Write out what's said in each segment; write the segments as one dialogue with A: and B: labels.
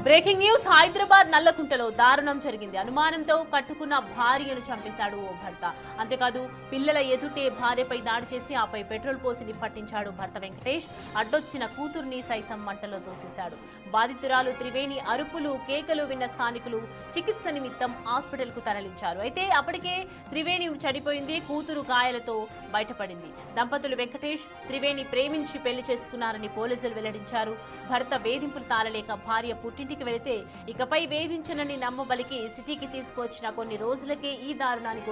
A: Breaking news Hyderabad నల్లకుంటలో దారుణం జరిగింది. అనుమానంతో కట్టుకున్న భార్యను చంపేశాడు ఓ భర్త. అంతేకాదు పిల్లల ఎదుటే భార్యపై దాడి చేసి ఆపై పెట్రోల్ పోసి నిప్పట్టించాడు భర్త వెంకటేష్. అడ్డొచ్చిన కూతుర్ని సైతం మంటలో తోసేశాడు. బాధితురాలు త్రివేణి అరుపులు కేకలు విన్న స్థానికులు చికిత్స నిమిత్తం హాస్పిటల్ కు తరలించారు. అయితే అప్పటికే త్రివేణి చనిపోయింది. కూతురు గాయాలతో బయటపడింది. దంపతులు వెంకటేష్ త్రివేణి ప్రేమించి పెళ్లి చేసుకున్నారని పోలీసులు వెల్లడించారు. భర్త వేధింపులు తాళలేక భార్య పుట్టింటికి వెళితే ఇకపై వేధించనని నమ్మబలికి సిటీకి తీసుకువచ్చిన కొన్ని రోజులకే ఈ దారుణానికి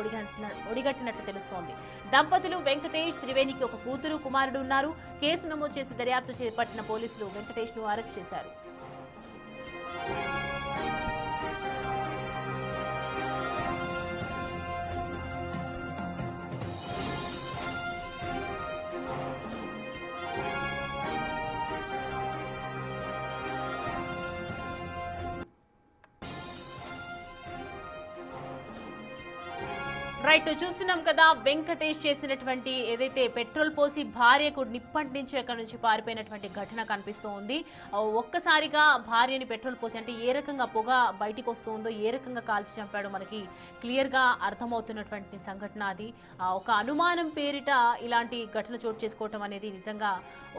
A: ఒడిగట్టినట్లు తెలుస్తోంది. దంపతులు వెంకటేష్ త్రివేణికి ఒక కూతురు కుమారుడు ఉన్నారు. కేసు నమోదు చేసి దర్యాప్తు చేపట్టిన పోలీసులు వెంకటేష్ ను అరెస్ట్ చేశారు. రైట్, చూస్తున్నాం కదా వెంకటేష్ చేసినటువంటి ఏదైతే పెట్రోల్ పోసి భార్యకు నిప్పంటించి అక్కడి నుంచి పారిపోయినటువంటి ఘటన కనిపిస్తూ ఉంది. ఒక్కసారిగా భార్యని పెట్రోల్ పోసి అంటే ఏ రకంగా పొగ బయటికి వస్తుందో, ఏ రకంగా కాల్చి చంపాడో మనకి క్లియర్ గా అర్థమవుతున్నటువంటి సంఘటన అది. ఒక అనుమానం పేరిట ఇలాంటి ఘటన చోటు చేసుకోవటం అనేది నిజంగా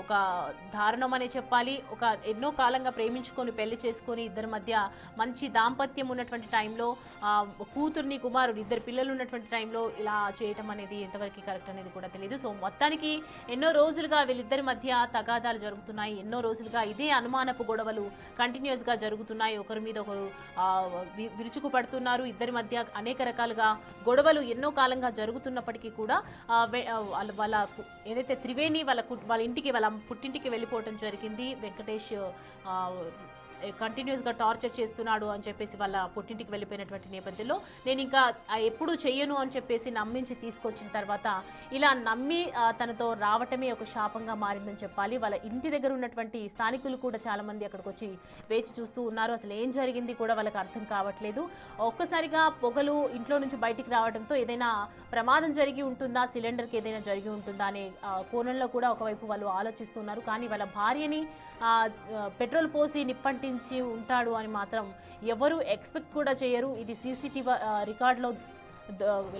A: ఒక దారుణం అనే చెప్పాలి. ఒక ఎన్నో కాలంగా ప్రేమించుకొని పెళ్లి చేసుకొని ఇద్దరి మధ్య మంచి దాంపత్యం ఉన్నటువంటి టైంలో కూతుర్ని కుమారుడు ఇద్దరు పిల్లలు ఉన్నటువంటి టైంలో ఇలా చేయటం అనేది ఎంతవరకు కరెక్ట్ అనేది కూడా తెలియదు. సో మొత్తానికి ఎన్నో రోజులుగా వీళ్ళిద్దరి మధ్య తగాదాలు జరుగుతున్నాయి. ఎన్నో రోజులుగా ఇదే అనుమానపు గొడవలు కంటిన్యూస్ గా జరుగుతున్నాయి. ఒకరి మీద ఒకరు విరుచుకు పడుతున్నారు. ఇద్దరి మధ్య అనేక రకాలుగా గొడవలు ఎన్నో కాలంగా జరుగుతున్నప్పటికీ కూడా వాళ్ళ ఏదైతే త్రివేణి వాళ్ళ ఇంటికి వాళ్ళ పుట్టింటికి వెళ్ళిపోవటం జరిగింది. వెంకటేష్ కంటిన్యూస్గా టార్చర్ చేస్తున్నాడు అని చెప్పేసి వాళ్ళ పుట్టింటికి వెళ్ళిపోయినటువంటి నేపథ్యంలో నేను ఇంకా ఎప్పుడు చెయ్యను అని చెప్పేసి నమ్మించి తీసుకొచ్చిన తర్వాత ఇలా నమ్మి తనతో రావటమే ఒక శాపంగా మారిందని చెప్పాలి. వాళ్ళ ఇంటి దగ్గర ఉన్నటువంటి స్థానికులు కూడా చాలామంది అక్కడికి వచ్చి వేచి చూస్తూ ఉన్నారు. అసలు ఏం జరిగింది కూడా వాళ్ళకి అర్థం కావట్లేదు. ఒక్కసారిగా పొగలు ఇంట్లో నుంచి బయటికి రావడంతో ఏదైనా ప్రమాదం జరిగి ఉంటుందా, సిలిండర్కి ఏదైనా జరిగి ఉంటుందా అనే కోణంలో కూడా ఒకవైపు వాళ్ళు ఆలోచిస్తున్నారు. కానీ వాళ్ళ భార్యని పెట్రోల్ పోసి నిప్పంటించి ఉంటాడు అని మాత్రం ఎవరు ఎక్స్పెక్ట్ కూడా చేయరు. ఇది సీసీటీవీ రికార్డులో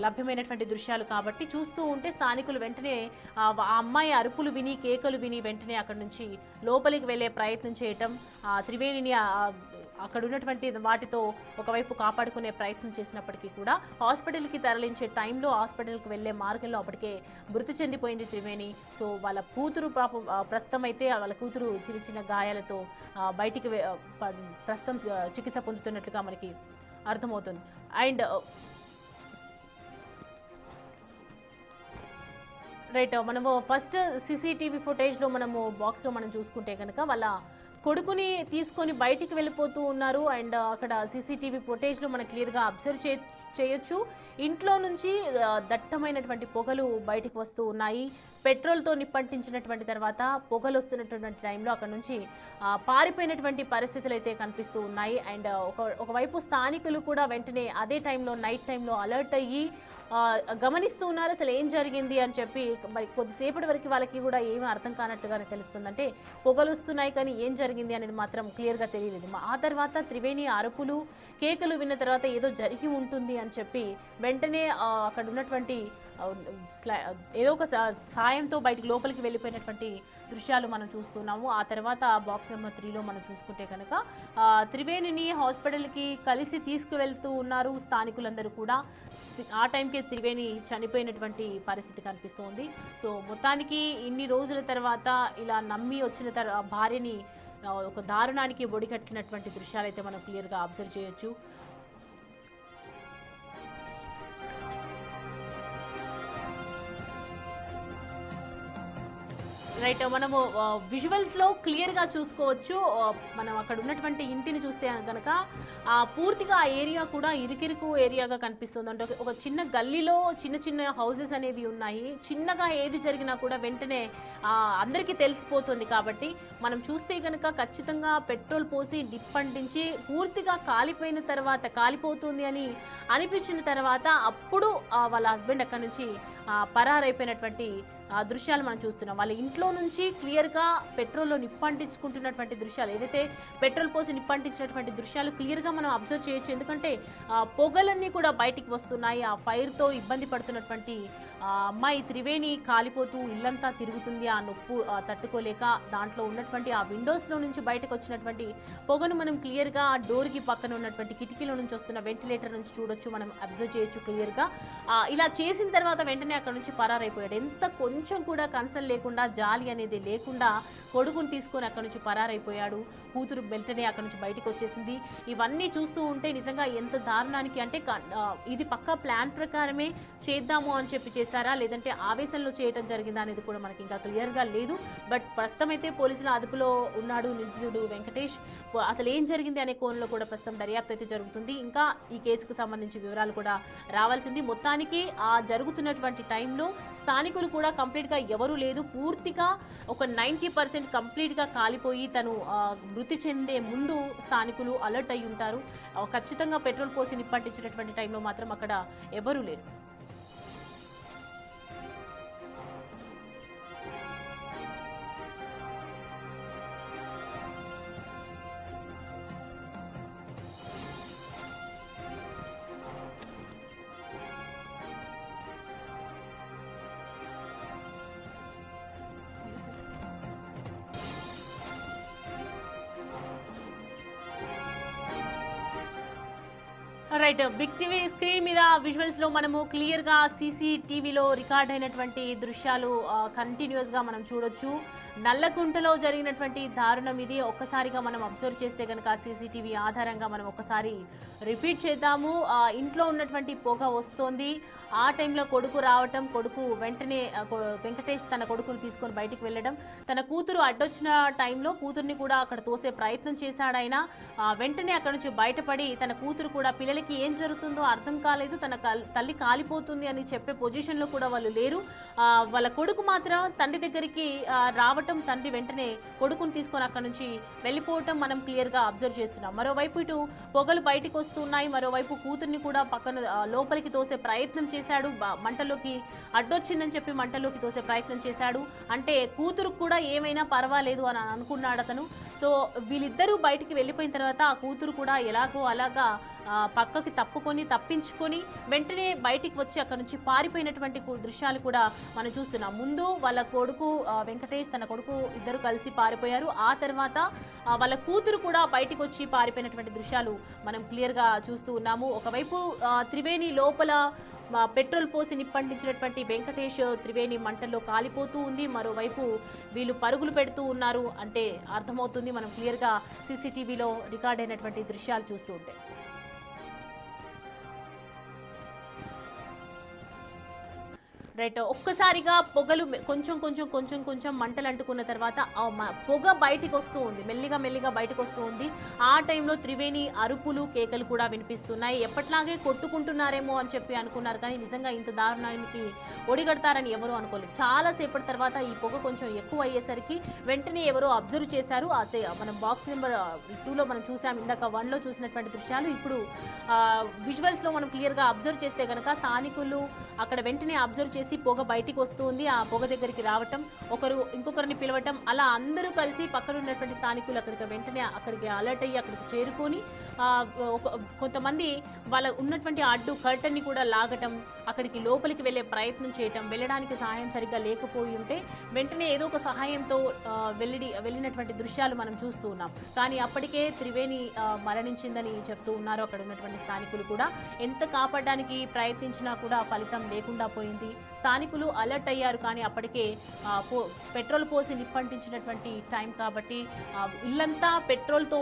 A: లభ్యమైనటువంటి దృశ్యాలు కాబట్టి చూస్తూ ఉంటే స్థానికులు వెంటనే ఆ అమ్మాయి అరుపులు విని కేకలు విని వెంటనే అక్కడి నుంచి లోపలికి వెళ్ళే ప్రయత్నం చేయటం, త్రివేణిని అక్కడ ఉన్నటువంటి వాటితో ఒకవైపు కాపాడుకునే ప్రయత్నం చేసినప్పటికీ కూడా హాస్పిటల్కి తరలించే టైంలో హాస్పిటల్కి వెళ్ళే మార్గంలో అప్పటికే మృతి చెందిపోయింది త్రివేణి. సో వాళ్ళ కూతురు ప్రస్తుతం అయితే వాళ్ళ కూతురు చిన్న చిన్న గాయాలతో బయటికి ప్రస్తుతం చికిత్స పొందుతున్నట్లుగా మనకి అర్థమవుతుంది. అండ్ రైట్, మనము ఫస్ట్ సీసీటీవీ ఫుటేజ్లో మనము బాక్స్లో మనం చూసుకుంటే కనుక వాళ్ళ కొడుకుని తీసుకొని బయటికి వెళ్ళిపోతూ ఉన్నారు. అండ్ అక్కడ సీసీటీవీ ఫుటేజ్లో మనం క్లియర్గా అబ్జర్వ్ చేయొచ్చు. ఇంట్లో నుంచి దట్టమైనటువంటి పొగలు బయటికి వస్తూ ఉన్నాయి. పెట్రోల్తో నిప్పంటించినటువంటి తర్వాత పొగలు వస్తున్నటువంటి టైంలో అక్కడ నుంచి పారిపోయినటువంటి పరిస్థితులు అయితే కనిపిస్తూ ఉన్నాయి. అండ్ ఒకవైపు స్థానికులు కూడా వెంటనే అదే టైంలో నైట్ టైంలో అలర్ట్ అయ్యి గమనిస్తూ ఉన్నారు అసలు ఏం జరిగింది అని చెప్పి. మరి కొద్దిసేపటి వరకు వాళ్ళకి కూడా ఏమీ అర్థం కానట్టుగానే తెలుస్తుంది. అంటే పొగలు వస్తున్నాయి కానీ ఏం జరిగింది అనేది మాత్రం క్లియర్గా తెలియలేదు. ఆ తర్వాత త్రివేణి అరుపులు కేకలు విన్న తర్వాత ఏదో జరిగి ఉంటుంది అని చెప్పి వెంటనే అక్కడ ఉన్నటువంటి ఏదో ఒక సాయంతో బయటికి లోపలికి వెళ్ళిపోయినటువంటి దృశ్యాలు మనం చూస్తున్నాము. ఆ తర్వాత బాక్స్ నెంబర్ 3లో మనం చూసుకుంటే కనుక త్రివేణిని హాస్పిటల్కి కలిసి తీసుకువెళ్తూ ఉన్నారు స్థానికులందరూ కూడా. ఆ టైంకి త్రివేణి చనిపోయినటువంటి పరిస్థితి కనిపిస్తోంది. సో మొత్తానికి ఇన్ని రోజుల తర్వాత ఇలా నమ్మి వచ్చిన భార్యని ఒక దారుణానికి ఒడిగట్టినటువంటి దృశ్యాలు అయితే మనం క్లియర్గా అబ్జర్వ్ చేయొచ్చు. రైట్, మనము విజువల్స్లో క్లియర్గా చూసుకోవచ్చు. మనం అక్కడ ఉన్నటువంటి ఇంటిని చూస్తే కనుక పూర్తిగా ఆ ఏరియా కూడా ఇరుకిరుకు ఏరియాగా కనిపిస్తుంది. అంటే ఒక చిన్న గల్లీలో చిన్న చిన్న హౌసెస్ అనేవి ఉన్నాయి. చిన్నగా ఏది జరిగినా కూడా వెంటనే అందరికీ తెలిసిపోతుంది. కాబట్టి మనం చూస్తే కనుక ఖచ్చితంగా పెట్రోల్ పోసి నిప్పంటించి పూర్తిగా కాలిపోయిన తర్వాత కాలిపోతుంది అని అనిపించిన తర్వాత అప్పుడు వాళ్ళ హస్బెండ్ అక్కడి నుంచి పరారైపోయినటువంటి దృశ్యాలు మనం చూస్తున్నాం. వాళ్ళ ఇంట్లో నుంచి క్లియర్గా పెట్రోల్లో నిప్పంటించుకుంటున్నటువంటి దృశ్యాలు, ఏదైతే పెట్రోల్ పోసి నిప్పంటించినటువంటి దృశ్యాలు క్లియర్గా మనం అబ్జర్వ్ చేయొచ్చు. ఎందుకంటే పొగలన్నీ కూడా బయటికి వస్తున్నాయి. ఆ ఫైర్తో ఇబ్బంది పడుతున్నటువంటి అమ్మాయి త్రివేణి కాలిపోతూ ఇల్లంతా తిరుగుతుంది. ఆ నొప్పు తట్టుకోలేక దాంట్లో ఉన్నటువంటి ఆ విండోస్లో నుంచి బయటకు వచ్చినటువంటి పొగను మనం క్లియర్గా ఆ డోర్కి పక్కన ఉన్నటువంటి కిటికీలో నుంచి వస్తున్న వెంటిలేటర్ నుంచి చూడొచ్చు, మనం అబ్జర్వ్ చేయొచ్చు క్లియర్గా. ఇలా చేసిన తర్వాత వెంటనే అక్కడ నుంచి పరారైపోయాడు. ఎంత కొంచెం కూడా కన్సర్న్ లేకుండా, జాలి అనేది లేకుండా కొడుకుని తీసుకొని అక్కడ నుంచి పరారైపోయాడు. కూతురు వెంటనే అక్కడ నుంచి బయటకు వచ్చేసింది. ఇవన్నీ చూస్తూ ఉంటే నిజంగా ఎంత దారుణానికి, అంటే ఇది పక్కా ప్లాన్ ప్రకారమే చేద్దాము అని చెప్పి చేశారా, లేదంటే ఆవేశంలో చేయటం జరిగిందా అనేది కూడా మనకి ఇంకా క్లియర్గా లేదు. బట్ ప్రస్తుతం అయితే పోలీసుల అదుపులో ఉన్నాడు నిందితుడు వెంకటేష్. అసలు ఏం జరిగింది అనే కోణంలో కూడా ప్రస్తుతం దర్యాప్తు అయితే జరుగుతుంది. ఇంకా ఈ కేసుకు సంబంధించి వివరాలు కూడా రావాల్సింది. మొత్తానికి ఆ జరుగుతున్నటువంటి టైంలో స్థానికులు కూడా కంప్లీట్గా ఎవరూ లేదు, పూర్తిగా ఒక 90% కంప్లీట్గా కాలిపోయి తను మృతి చెందే ముందు స్థానికులు అలర్ట్ అయి ఉంటారు. ఖచ్చితంగా పెట్రోల్ పోసి నిప్పంటించినటువంటి టైంలో మాత్రం అక్కడ ఎవరూ లేరు. రైట్, బిగ్ టీవీ స్క్రీన్ మీద విజువల్స్ లో మనము క్లియర్ గా సీసీటీవీలో రికార్డ్ అయినటువంటి దృశ్యాలు కంటిన్యూస్ గా మనం చూడొచ్చు. నల్లకుంటలో జరిగినటువంటి దారుణం ఇది. ఒక్కసారిగా మనం అబ్జర్వ్ చేస్తే కనుక సీసీటీవీ ఆధారంగా మనం ఒక్కసారి రిపీట్ చేద్దాము. ఇంట్లో ఉన్నటువంటి పొగ వస్తోంది. ఆ టైంలో కొడుకు రావటం, కొడుకు వెంటనే వెంకటేష్ తన కొడుకుని తీసుకొని బయటికి వెళ్ళడం, తన కూతురు అడ్డొచ్చిన టైంలో కూతుర్ని కూడా అక్కడ తోసే ప్రయత్నం చేశాడు ఆయన. వెంటనే అక్కడ నుంచి బయటపడి తన కూతురు కూడా, పిల్లలకి ఏం జరుగుతుందో అర్థం కాలేదు, తన తల్లి కాలిపోతుంది అని చెప్పే పొజిషన్లో కూడా వాళ్ళు లేరు. వాళ్ళ కొడుకు మాత్రం తండ్రి దగ్గరికి రావటం, తండ్రి వెంటనే కొడుకుని తీసుకొని అక్కడ నుంచి వెళ్ళిపోవటం మనం క్లియర్గా అబ్జర్వ్ చేస్తున్నాం. మరోవైపు ఇటు పొగలు బయటకు వస్తున్నాయి, మరోవైపు కూతుర్ని కూడా పక్కన లోపలికి తోసే ప్రయత్నం చేశాడు. మంటలోకి అడ్డొచ్చిందని చెప్పి మంటలోకి తోసే ప్రయత్నం చేశాడు. అంటే కూతురు కూడా ఏమైనా పర్వాలేదు అని అనుకున్నాడు అతను. సో వీళ్ళిద్దరూ బయటికి వెళ్ళిపోయిన తర్వాత ఆ కూతురు కూడా ఎలాగో అలాగా పక్కకి తప్పించుకొని వెంటనే బయటికి వచ్చి అక్కడ నుంచి పారిపోయినటువంటి దృశ్యాలు కూడా మనం చూస్తున్నాం. ముందు వాళ్ళ కొడుకు వెంకటేష్, తన కొడుకు ఇద్దరు కలిసి పారిపోయారు. ఆ తర్వాత వాళ్ళ కూతురు కూడా బయటికి వచ్చి పారిపోయినటువంటి దృశ్యాలు మనం క్లియర్గా చూస్తూ ఉన్నాము. ఒకవైపు త్రివేణి లోపల పెట్రోల్ పోసి నిప్పంటించినటువంటి వెంకటేష్ త్రివేణి మంటల్లో కాలిపోతూ ఉంది. మరోవైపు వీళ్ళు పరుగులు పెడుతూ ఉన్నారు అంటే అర్థమవుతుంది మనం క్లియర్గా సీసీటీవీలో రికార్డ్ అయినటువంటి దృశ్యాలు చూస్తూ ఉంటే. రైట్, ఒక్కసారిగా పొగలు కొంచెం మంటలు అంటుకున్న తర్వాత పొగ బయటికి వస్తూ ఉంది, మెల్లిగా బయటకు వస్తూ ఉంది. ఆ టైంలో త్రివేణి అరుపులు, కేకలు కూడా వినిపిస్తున్నాయి. ఎప్పట్లాగే కొట్టుకుంటున్నారేమో అని చెప్పి అనుకున్నారు, కానీ నిజంగా ఇంత దారుణానికి ఒడిగడతారని ఎవరూ అనుకోలేదు. చాలాసేపటి తర్వాత ఈ పొగ కొంచెం ఎక్కువ అయ్యేసరికి వెంటనే ఎవరో అబ్జర్వ్ చేశారు. మనం బాక్స్ నెంబర్ 2లో మనం చూసాం, ఇందాక 1లో చూసినటువంటి దృశ్యాలు ఇప్పుడు విజువల్స్లో మనం క్లియర్గా అబ్జర్వ్ చేస్తే కనుక స్థానికులు అక్కడ వెంటనే అబ్జర్వ్ చేసి పొగ బయటికి వస్తుంది. ఆ పొగ దగ్గరికి రావటం, ఇంకొకరిని పిలవటం, అలా అందరూ కలిసి పక్కన ఉన్నటువంటి స్థానికులు అక్కడికి అలర్ట్ అయ్యి అక్కడికి చేరుకొని కొంతమంది వాళ్ళ ఉన్నటువంటి అడ్డు కర్టన్ని కూడా లాగటం, అక్కడికి లోపలికి వెళ్ళే ప్రయత్నం చేయటం, వెళ్ళడానికి సహాయం సరిగ్గా లేకపోయి ఉంటే వెంటనే ఏదో ఒక సహాయంతో వెళ్ళినటువంటి దృశ్యాలు మనం చూస్తూ ఉన్నాం. కానీ అప్పటికే త్రివేణి మరణించిందని చెప్తూ ఉన్నారు అక్కడ ఉన్నటువంటి స్థానికులు కూడా. ఎంత కాపాడడానికి ప్రయత్నించినా కూడా ఫలితం లేకుండా పోయింది. స్థానికులు అలర్ట్ అయ్యారు, కానీ అప్పటికే పెట్రోల్ పోసి నిప్పంటించినటువంటి టైం కాబట్టి ఇల్లంతా పెట్రోల్తో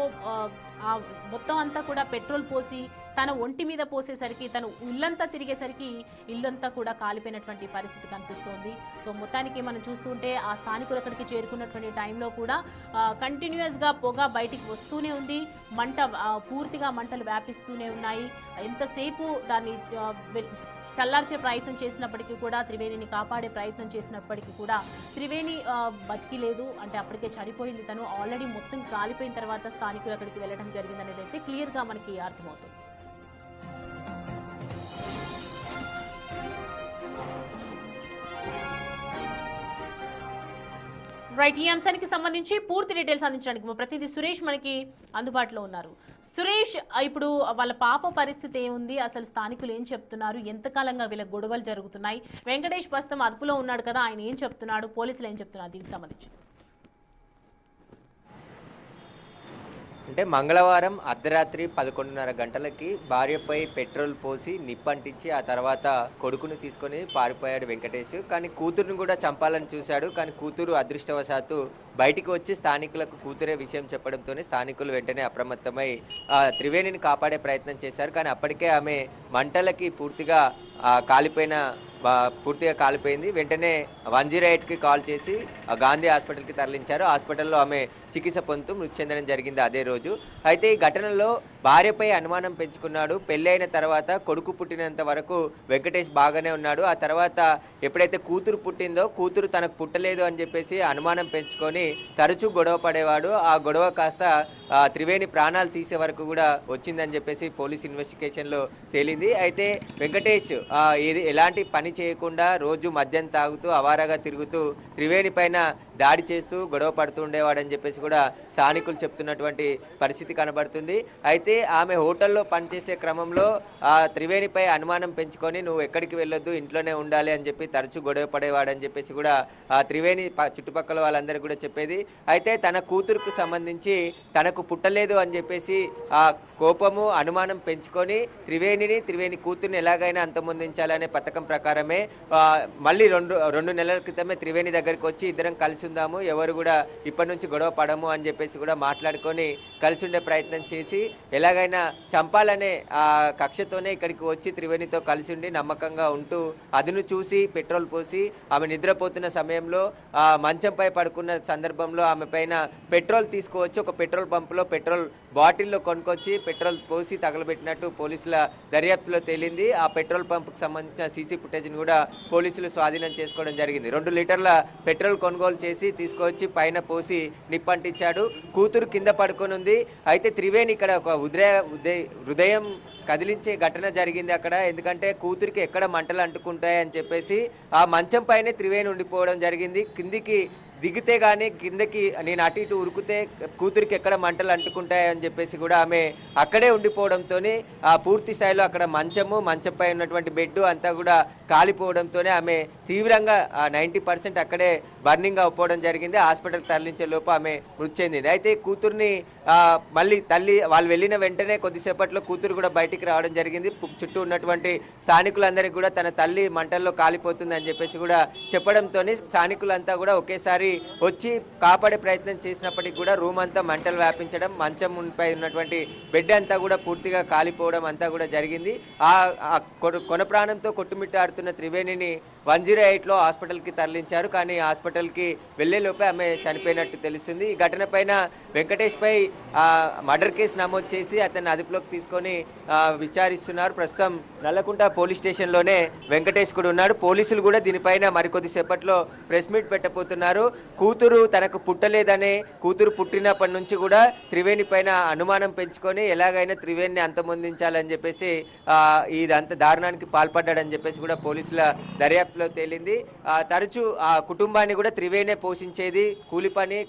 A: మొత్తం అంతా కూడా పెట్రోల్ పోసి తన ఒంటి మీద పోసేసరికి, తను ఇల్లంతా తిరిగేసరికి ఇల్లంతా కూడా కాలిపోయినటువంటి పరిస్థితి కనిపిస్తోంది. సో మొత్తానికి మనం చూస్తుంటే ఆ స్థానికులు అక్కడికి చేరుకున్నటువంటి టైంలో కూడా కంటిన్యూస్గా పొగ బయటికి వస్తూనే ఉంది, పూర్తిగా మంటలు వ్యాపిస్తూనే ఉన్నాయి. ఎంతసేపు దాన్ని చల్లార్చే ప్రయత్నం చేసినప్పటికీ కూడా, త్రివేణిని కాపాడే ప్రయత్నం చేసినప్పటికీ కూడా త్రివేణి బతికి లేదు, అంటే అప్పటికే చనిపోయింది. తను ఆల్రెడీ మొత్తం కాలిపోయిన తర్వాత స్థానికులు అక్కడికి వెళ్ళడం జరిగిందనేది అయితే క్లియర్గా మనకి అర్థమవుతుంది. రైట్, ఈ అంశానికి సంబంధించి పూర్తి డీటెయిల్స్ అందించడానికి మా ప్రతినిధి సురేష్ మనకి అందుబాటులో ఉన్నారు. సురేష్, ఇప్పుడు వాళ్ళ పాప పరిస్థితి ఏముంది, అసలు స్థానికులు ఏం చెప్తున్నారు, ఎంతకాలంగా వీళ్ళ గొడవలు జరుగుతున్నాయి, వెంకటేష్ ప్రస్తుతం అదుపులో ఉన్నాడు కదా, ఆయన ఏం చెప్తున్నాడు, పోలీసులు ఏం చెప్తున్నారు, దీనికి సంబంధించి?
B: అంటే మంగళవారం అర్ధరాత్రి 11:30 గంటలకి భార్యపై పెట్రోల్ పోసి నిప్పంటించి ఆ తర్వాత కొడుకుని తీసుకొని పారిపోయాడు వెంకటేష్. కానీ కూతురుని కూడా చంపాలని చూశాడు. కానీ కూతురు అదృష్టవశాత్తు బయటికి వచ్చి స్థానికులకు కూతురే విషయం చెప్పడంతోనే స్థానికులు వెంటనే అప్రమత్తమై త్రివేణిని కాపాడే ప్రయత్నం చేశారు. కానీ అప్పటికే ఆమె మంటలకి పూర్తిగా కాలిపోయింది. వెంటనే 108కి కాల్ చేసి గాంధీ హాస్పిటల్కి తరలించారు. హాస్పిటల్లో ఆమె చికిత్స పొందుతూ మృతి చెందడం జరిగింది అదే రోజు. అయితే ఈ ఘటనలో భార్యపై అనుమానం పెంచుకున్నాడు. పెళ్ళైన తర్వాత కొడుకు పుట్టినంత వరకు వెంకటేష్ బాగానే ఉన్నాడు. ఆ తర్వాత ఎప్పుడైతే కూతురు పుట్టిందో కూతురు తనకు పుట్టలేదు అని చెప్పేసి అనుమానం పెంచుకొని తరచూ గొడవ పడేవాడు. ఆ గొడవ కాస్త త్రివేణి ప్రాణాలు తీసే వరకు కూడా వచ్చిందని చెప్పేసి పోలీస్ ఇన్వెస్టిగేషన్లో తేలింది. అయితే వెంకటేష్ ఎలాంటి పని చేయకుండా రోజు మద్యం తాగుతూ అవారాగా తిరుగుతూ త్రివేణి పైన దాడి చేస్తూ గొడవ పడుతూ ఉండేవాడని చెప్పేసి కూడా స్థానికులు చెప్తున్నటువంటి పరిస్థితి కనబడుతుంది. అయితే ఆమె హోటల్లో పనిచేసే క్రమంలో త్రివేణిపై అనుమానం పెంచుకొని నువ్వు ఎక్కడికి వెళ్ళొద్దు, ఇంట్లోనే ఉండాలి అని చెప్పి తరచూ గొడవ పడేవాడని చెప్పేసి కూడా త్రివేణి చుట్టుపక్కల వాళ్ళందరూ కూడా చెప్పేది. అయితే తన కూతురుకు సంబంధించి తనకు పుట్టలేదు అని చెప్పేసి కోపము అనుమానం పెంచుకొని త్రివేణి కూతుర్ని ఎలాగైనా అంతమొందించాలనే పథకం ప్రకారమే మళ్ళీ రెండు నెలల క్రితమే త్రివేణి దగ్గరికి వచ్చి ఇద్దరం కలిసి ఉందాము, ఎవరు కూడా ఇప్పటి నుంచి గొడవ పడము అని చెప్పేసి కూడా మాట్లాడుకొని కలిసి ఉండే ప్రయత్నం చేసి ఎలాగైనా చంపాలనే కక్షతోనే ఇక్కడికి వచ్చి త్రివేణితో కలిసి ఉండి నమ్మకంగా ఉంటూ అదును చూసి పెట్రోల్ పోసి ఆమె నిద్రపోతున్న సమయంలో మంచంపై పడుకున్న సందర్భంలో ఆమె పైన పెట్రోల్ తీసుకువచ్చి ఒక పెట్రోల్ పంపులో పెట్రోల్ బాటిల్లో కొనుక్కొచ్చి పెట్రోల్ పోసి తగలబెట్టినట్టు పోలీసుల దర్యాప్తులో తేలింది. ఆ పెట్రోల్ పంపుకు సంబంధించిన సీసీ ఫుటేజ్ని కూడా పోలీసులు స్వాధీనం చేసుకోవడం జరిగింది. 2 లీటర్ల పెట్రోల్ కొనుగోలు చేసి తీసుకొచ్చి పైన పోసి నిప్పంటించాడు. కూతురు కింద పడుకొని ఉంది. అయితే త్రివేణి ఇక్కడ ఒక హృదయం కదిలించే ఘటన జరిగింది అక్కడ. ఎందుకంటే కూతురికి ఎక్కడ మంటలు అంటుకుంటాయని చెప్పేసి ఆ మంచం పైనే త్రివేణి ఉండిపోవడం జరిగింది. కిందికి దిగితే కానీ కిందకి నేను అటు ఇటు ఉరుకుతే కూతురికి ఎక్కడ మంటలు అంటుకుంటాయని చెప్పేసి కూడా ఆమె అక్కడే ఉండిపోవడంతో పూర్తి స్థాయిలో అక్కడ మంచంపై ఉన్నటువంటి బెడ్ అంతా కూడా కాలిపోవడంతోనే ఆమె తీవ్రంగా 90% అక్కడే బర్నింగ్ అయిపోవడం జరిగింది. హాస్పిటల్కి తరలించే లోపు ఆమె మృతి చెందింది. అయితే కూతుర్ని మళ్ళీ తల్లి వాళ్ళు వెళ్ళిన వెంటనే కొద్దిసేపట్లో కూతురు కూడా బయటికి రావడం జరిగింది. చుట్టూ ఉన్నటువంటి స్థానికులందరికీ కూడా తన తల్లి మంటల్లో కాలిపోతుంది అని చెప్పేసి కూడా చెప్పడంతో స్థానికులంతా కూడా ఒకేసారి వచ్చి కాపాడే ప్రయత్నం చేసినప్పటికీ కూడా రూమ్ అంతా మంటలు వ్యాపించడం, మంచంపై ఉన్నటువంటి బెడ్ అంతా కూడా పూర్తిగా కాలిపోవడం అంతా కూడా జరిగింది. కొన ప్రాణంతో కొట్టుమిట్టాడుతున్న త్రివేణిని 108లో హాస్పిటల్కి తరలించారు. కానీ హాస్పిటల్కి వెళ్లే లోపే ఆమె చనిపోయినట్టు తెలుస్తుంది. ఈ ఘటన పైన వెంకటేష్ పై మర్డర్ కేసు నమోదు చేసి అతన్ని అదుపులోకి తీసుకొని విచారిస్తున్నారు. ప్రస్తుతం నల్లకుంట పోలీస్ స్టేషన్లోనే వెంకటేష్ కూడా ఉన్నాడు. పోలీసులు కూడా దీనిపైన మరికొద్ది సేపట్లో ప్రెస్ మీట్ పెట్టబోతున్నారు. కూతురు తనకు పుట్టలేదనే, కూతురు పుట్టినప్పటి నుంచి కూడా త్రివేణి పైన అనుమానం పెంచుకొని ఎలాగైనా త్రివేణిని అంతమొందించాలని చెప్పేసి ఇదంతా దారుణానికి పాల్పడ్డాడని చెప్పేసి కూడా పోలీసుల దర్యాప్తులో తేలింది. తరచూ ఆ కుటుంబాన్ని కూడా త్రివేణే పోషించేది. కూలి పని,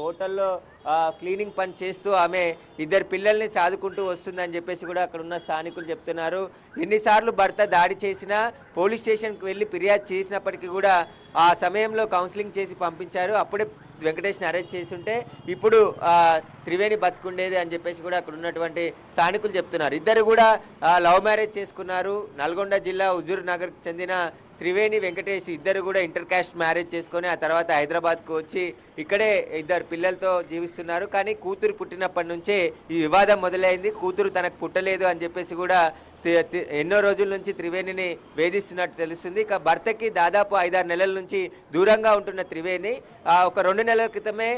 B: హోటల్లో క్లీనింగ్ పని చేస్తూ ఆమె 2 పిల్లల్ని సాదుకుంటూ వస్తుందని చెప్పేసి కూడా అక్కడ ఉన్న స్థానికులు చెప్తున్నారు. ఎన్నిసార్లు భర్త దాడి చేసినా పోలీస్ స్టేషన్కి వెళ్ళి ఫిర్యాదు చేసినప్పటికీ కూడా ఆ సమయంలో కౌన్సిలింగ్ చేసి పంపించారు. అప్పుడే వెంకటేష్ని అరెస్ట్ చేసి ఉంటే ఇప్పుడు త్రివేణి బతుకుండేది అని చెప్పేసి కూడా అక్కడ ఉన్నటువంటి స్థానికులు చెప్తున్నారు. ఇద్దరు కూడా లవ్ మ్యారేజ్ చేసుకున్నారు. నల్గొండ జిల్లా హుజూర్ నగర్కి చెందిన త్రివేణి, వెంకటేష్ ఇద్దరు కూడా ఇంటర్ కాస్ట్ మ్యారేజ్ చేసుకొని ఆ తర్వాత హైదరాబాద్కు వచ్చి ఇక్కడే 2 పిల్లలతో జీవిస్తున్నారు. కానీ కూతురు పుట్టినప్పటి నుంచే ఈ వివాదం మొదలైంది. కూతురు తనకు పుట్టలేదు అని చెప్పేసి కూడా ఎన్నో రోజుల నుంచి త్రివేణిని వేధిస్తున్నట్టు తెలుస్తుంది. ఇక భర్తకి దాదాపు 5-6 నెలల నుంచి దూరంగా ఉంటున్న త్రివేణి ఒక 2 నెలల క్రితమే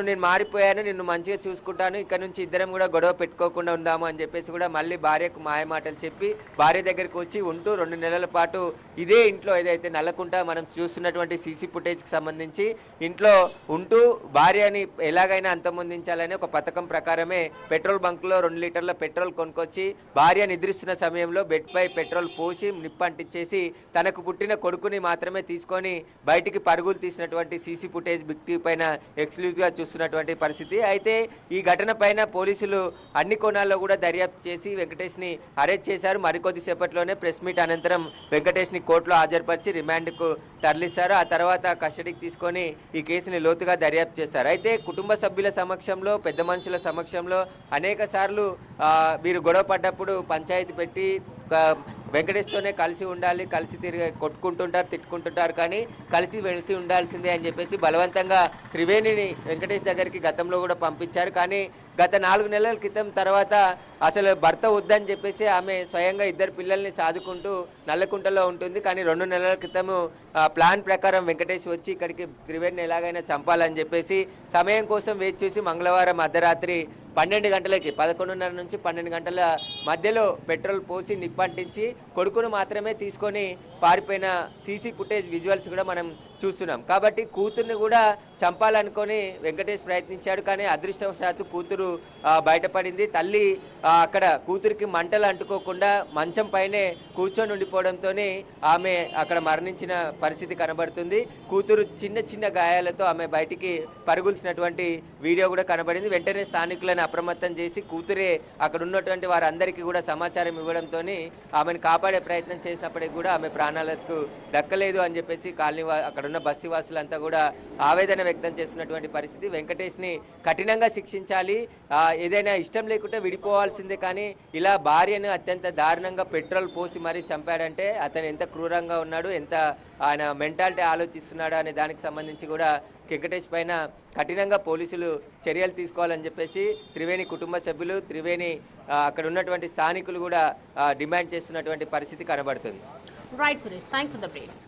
B: నేను మారిపోయాను, నిన్ను మంచిగా చూసుకుంటాను, ఇక్కడ నుంచి ఇద్దరం కూడా గొడవ పెట్టుకోకుండా ఉందాము అని చెప్పేసి కూడా మళ్ళీ భార్యకు మాయమాటలు చెప్పి భార్య దగ్గరికి వచ్చి ఉంటూ 2 నెలల పాటు ఇదే ఇంట్లో ఏదైతే నల్లకుంట మనం చూస్తున్నటువంటి సీసీ ఫుటేజ్కి సంబంధించి ఇంట్లో ఉంటూ భార్యని ఎలాగైనా అంతమొందించాలని ఒక పథకం ప్రకారమే పెట్రోల్ బంక్లో 2 లీటర్ల పెట్రోల్ కొనుక్కొచ్చి భార్య నిద్రిస్తున్న సమయంలో బెడ్పై పెట్రోల్ పోసి నిప్పంటించేసి తనకు పుట్టిన కొడుకుని మాత్రమే తీసుకొని బయటికి పరుగులు తీసినటువంటి సీసీ ఫుటేజ్ బిగ్ టీవీ పైన ఎక్స్క్లూజివ్గా చూస్తున్నటువంటి పరిస్థితి. అయితే ఈ ఘటన పైన పోలీసులు అన్ని కోణాల్లో కూడా దర్యాప్తు చేసి వెంకటేష్ని అరెస్ట్ చేశారు. మరికొద్దిసేపట్లోనే ప్రెస్ మీట్ అనంతరం వెంకటేష్ని కోర్టులో హాజరుపరిచి రిమాండ్కు తరలిస్తారు. ఆ తర్వాత కస్టడీకి తీసుకొని ఈ కేసుని లోతుగా దర్యాప్తు చేస్తారు. అయితే కుటుంబ సభ్యుల సమక్షంలో, పెద్ద మనుషుల సమక్షంలో అనేక సార్లు వీరు గొడవ పడ్డప్పుడు పంచాయతీ పెట్టి వెంకటేష్తోనే కలిసి ఉండాలి, కలిసి తిరిగి కొట్టుకుంటుంటారు, తిట్టుకుంటుంటారు, కానీ కలిసి వెలిసి ఉండాల్సిందే అని చెప్పేసి బలవంతంగా త్రివేణిని వెంకటేష్ దగ్గరికి గతంలో కూడా పంపించారు. కానీ గత 4 నెలల క్రితం తర్వాత అసలు భర్త వద్దని చెప్పేసి ఆమె స్వయంగా 2 పిల్లల్ని సాదుకుంటూ నల్లకుంటలో ఉంటుంది. కానీ 2 నెలల క్రితము ప్లాన్ ప్రకారం వెంకటేష్ వచ్చి ఇక్కడికి త్రివేణిని ఎలాగైనా చంపాలని చెప్పేసి సమయం కోసం వేచి చూసి మంగళవారం అర్ధరాత్రి 12 గంటలకి 11:30 నుంచి 12 గంటల మధ్యలో పెట్రోల్ పోసి నిప్పంటించి కొడుకును మాత్రమే తీసుకొని పారిపోయిన సీసీ ఫుటేజ్ విజువల్స్ కూడా మనం చూస్తున్నాం. కాబట్టి కూతుర్ని కూడా చంపాలనుకొని వెంకటేష్ ప్రయత్నించాడు. కానీ అదృష్టవశాత్తు కూతురు బయటపడింది. తల్లి అక్కడ కూతురికి మంటలు అంటుకోకుండా మంచం పైనే కూర్చొని ఉండిపోవడంతో ఆమె అక్కడ మరణించిన పరిస్థితి కనబడుతుంది. కూతురు చిన్న చిన్న గాయాలతో ఆమె బయటికి పరుగుల్సినటువంటి వీడియో కూడా కనబడింది. వెంటనే స్థానికులను అప్రమత్తం చేసి కూతురే అక్కడ ఉన్నటువంటి వారందరికీ కూడా సమాచారం ఇవ్వడంతో ఆమెను కాపాడే ప్రయత్నం చేసినప్పటికీ కూడా ఆమె ప్రాణాలకు దక్కలేదు అని చెప్పేసి కాలనీ అక్కడ ఉన్న బస్తీవాసులంతా కూడా ఆవేదన వ్యక్తం చేస్తున్నటువంటి పరిస్థితి. వెంకటేష్ని కఠినంగా శిక్షించాలి, ఏదైనా ఇష్టం లేకుంటే విడిపోవాల్సిందే, కానీ ఇలా భార్యను అత్యంత దారుణంగా పెట్రోల్ పోసి మరీ చంపాడంటే అతను ఎంత క్రూరంగా ఉన్నాడు, ఎంత ఆయన మెంటాలిటీ ఆలోచిస్తున్నాడు అనే దానికి సంబంధించి కూడా వెంకటేష్ పైన కఠినంగా పోలీసులు చర్యలు తీసుకోవాలని చెప్పేసి త్రివేణి కుటుంబ సభ్యులు, త్రివేణి అక్కడ ఉన్నటువంటి స్థానికులు కూడా డిమాండ్ చేస్తున్నటువంటి పరిస్థితి కనబడుతుంది.
A: Right Suresh, thanks for the updates.